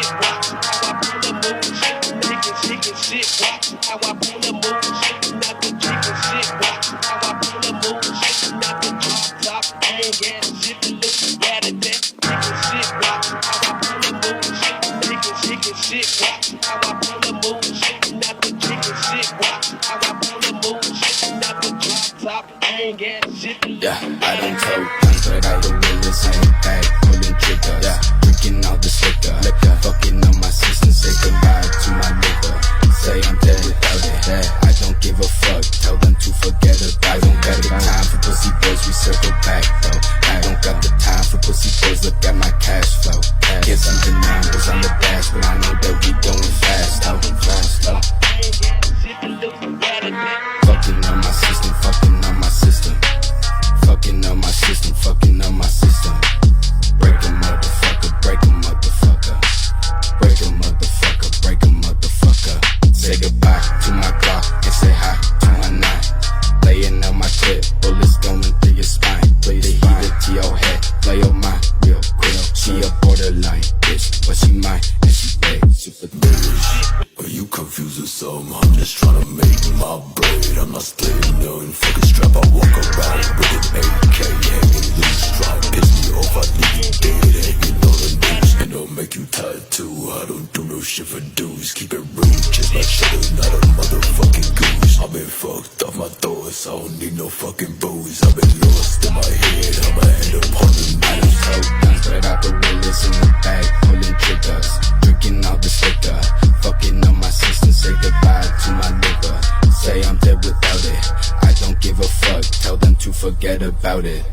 shit, watch how I pull a move. Chicken shit, watch how I pull a move. Not the chicken shit, watch how I pull a move. Not the drop top, I ain't got shit to look at it. Chicken shit, watch how I pull a move. Chicken shit, watch how I pull a move. Not the chicken shit, watch how I pull a move. Not the drop top, I ain't got shit to look at it. I don't tell guns, but I don't really say bag, pulling triggers, drinking all this liquor, fucking on my system, say goodbye to my liver, say I'm dead without it, I don't give a fuck, tell them to forget it, I don't got the time for pussy boys, we circle back though, I don't got the time for pussy boys, look at my cash flow, get something now, cause I'm the dash, but I know that we going fast, though, fucking on my system, fucking on my system. Fucking on my system, fucking on my system. Break a motherfucker, break a motherfucker. Break a motherfucker, break a motherfucker. Say goodbye to my clock and say hi to my nine. Laying on my clip, bullets going through your spine. Play the heater to your head, play on my real quick. She a borderline bitch, but she mine and she big, super bitch. Are you confused or something? I'm just tryna make my bread. I'm not scared of nothing. Fucking strap, I walk around with an AK hanging loose. Try to piss me off, I leave you dead hanging on the noose. And I'll make you tired too. I don't do no shit for dudes. Keep it real, just my cheddar, not a motherfucking goose. I've been fucked off my thoughts, I don't need no fucking booze. I've been lost in my head, I'ma end up on the news. Guns, but I put willis in the bag, pulling triggers, drinking all this liquor, fucking on my system, say goodbye to my liver, say I'm dead without it, I don't give a fuck, tell them to forget about it.